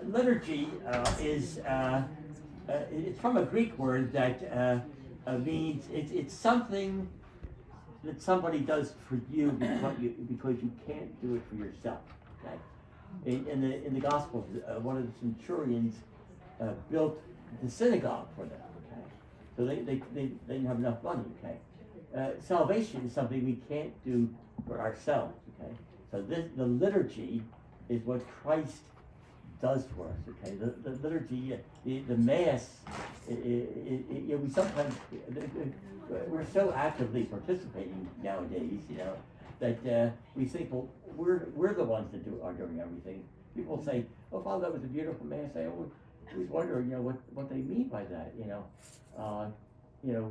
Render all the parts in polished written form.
Liturgy is it's from a Greek word that means it's something that somebody does for you because you can't do it for yourself. Okay? In the Gospels, one of the centurions built the synagogue for them. Okay, so they didn't have enough money. Okay, salvation is something we can't do for ourselves. Okay, so the liturgy is what Christ does for us. Okay, the liturgy, the mass, we sometimes we're so actively participating nowadays, that we think, well, we're the ones that are doing everything. People say, "Oh, Father, that was a beautiful mass." I always wonder, what they mean by that.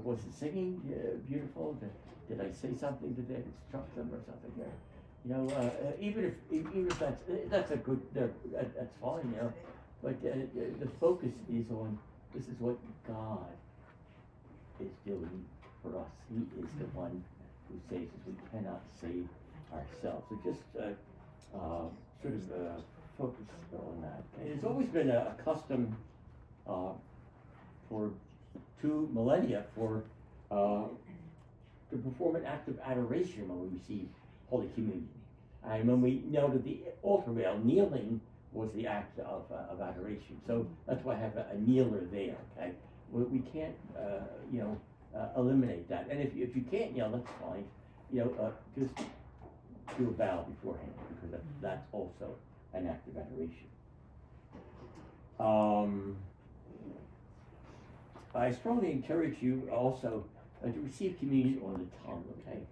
Was the singing beautiful? Did I say something that struck them or something? Even if that's a good, that's fine, but the focus is on this is what God is doing for us. He is the one who saves us. We cannot save ourselves. So just focus on that. It's always been a custom for 2 millennia to perform an act of adoration when we receive Holy Communion. And when we knelt at the altar rail, kneeling was the act of adoration. So that's why I have a kneeler there. Okay, we can't eliminate that. And if you can't kneel, that's fine. Just do a bow beforehand, because that's also an act of adoration. I strongly encourage you also to receive communion on the tongue. Okay.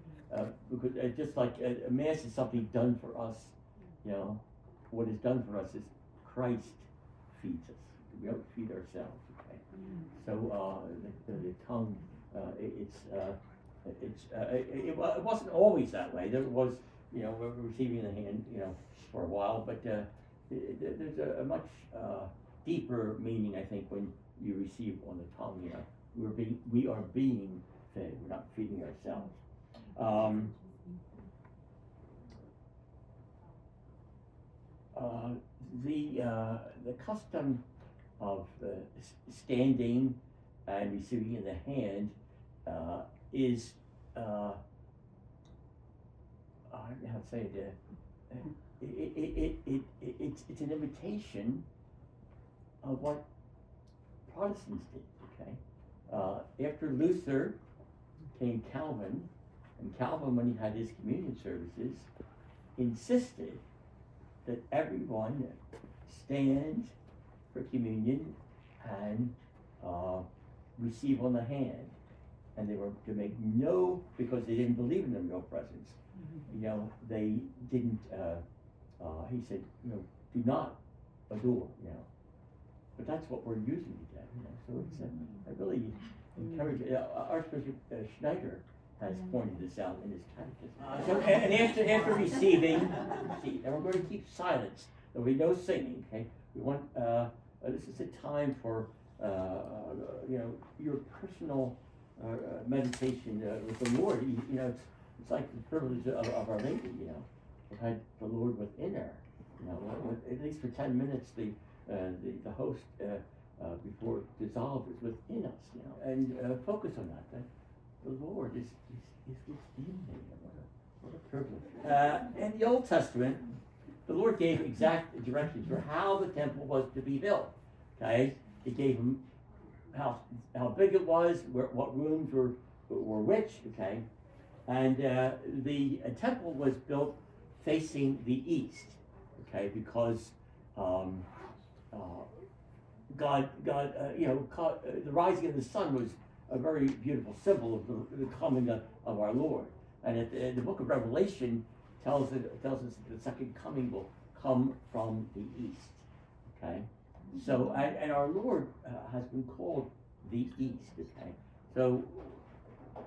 Because just like Mass is something done for us, what is done for us is Christ feeds us. We don't feed ourselves. Okay, so the tongue, it wasn't always that way. There was, we're receiving the hand, for a while, but there's a much deeper meaning, I think, when you receive on the tongue. We are being fed. We're not feeding ourselves. The custom of standing and receiving in the hand is I don't know how to say it. It's an imitation of what Protestants did. Okay, after Luther came Calvin. And Calvin, when he had his communion services, insisted that everyone stand for communion and receive on the hand. And they were to make because they didn't believe in the real presence. They didn't, he said, do not adore, But that's what we're using today, So it's, I really encourage Archbishop Schneider has pointed this out in his Catechesis. So, and after receiving, and we're going to keep silence. There'll be no singing. Okay, we want. This is a time for your personal meditation with the Lord. It's like the privilege of Our Lady. We've had the Lord within her. At least for 10 minutes, the host before dissolve is within us. And focus on that. The Lord is within me. What a privilege. In the Old Testament, the Lord gave exact directions for how the temple was to be built. Okay, He gave them how big it was, what rooms were which. Okay, and the temple was built facing the east. Okay, because God, the rising of the sun was a very beautiful symbol of the coming of our Lord. And the book of Revelation tells us that the second coming will come from the east. Okay, so and our Lord has been called the East. Okay, so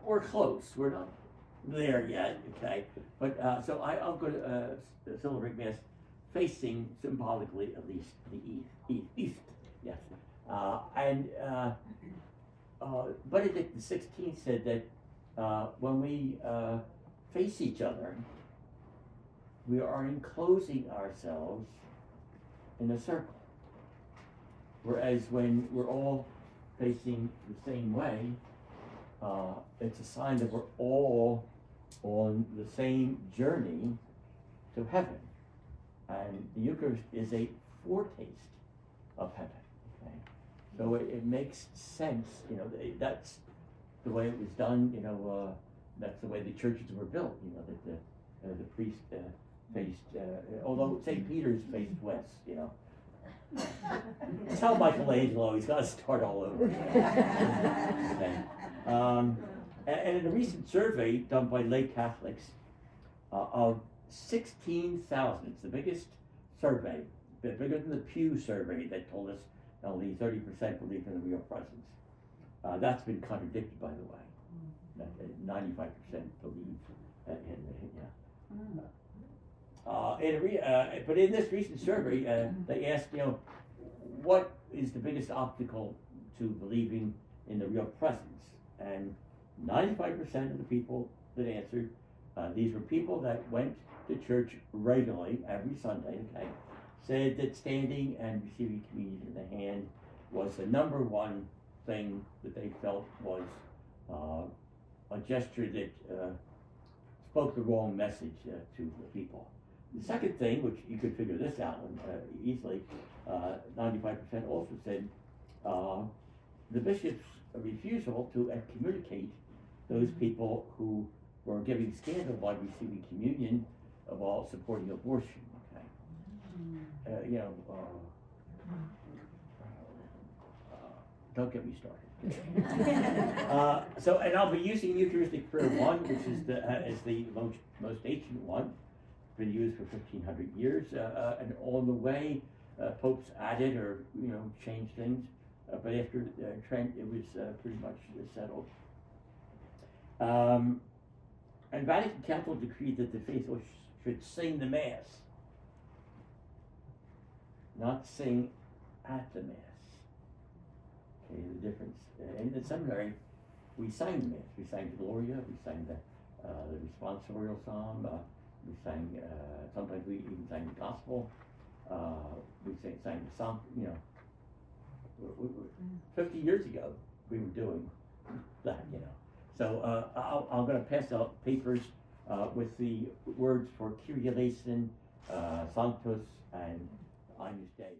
we're close. We're not there yet. Okay, but so I'm going to celebrate Mass facing symbolically at least the east. Yes, and. Benedict XVI said that when we face each other, we are enclosing ourselves in a circle. Whereas when we're all facing the same way, it's a sign that we're all on the same journey to heaven. And the Eucharist is a foretaste of heaven. Okay? So it makes sense, that's the way it was done, that's the way the churches were built, that the priest faced, although St. Peter's faced west, Tell Michelangelo he's got to start all over. Okay. And in a recent survey done by lay Catholics of 16,000, it's the biggest survey, bigger than the Pew survey that told us only 30% believe in the real presence. That's been contradicted, by the way. 95% believe but in this recent survey, they asked, what is the biggest obstacle to believing in the real presence? And 95% of the people that answered, these were people that went to church regularly every Sunday, okay, said that standing and receiving communion in the hand was the number one thing that they felt was a gesture that spoke the wrong message to the people. The second thing, which you could figure this out easily, 95% also said the bishop's refusal to excommunicate those people who were giving scandal by receiving communion while supporting abortion. Okay, don't get me started. So, and I'll be using Eucharistic Prayer 1, which is the most ancient one. Been used for 1,500 years, and on the way, popes added or changed things, but after Trent, it was pretty much settled. And Vatican Council decreed that the faithful should sing the Mass, not sing at the Mass. Okay, the difference. In the seminary, we sang the Mass. We sang the Gloria. We sang the responsorial psalm. We sang, sometimes we even sang the gospel. We sang the psalm, 50 years ago, we were doing that, So I'm going to pass out papers with the words for Kyrie eleison, Sanctus, and Agnus Dei.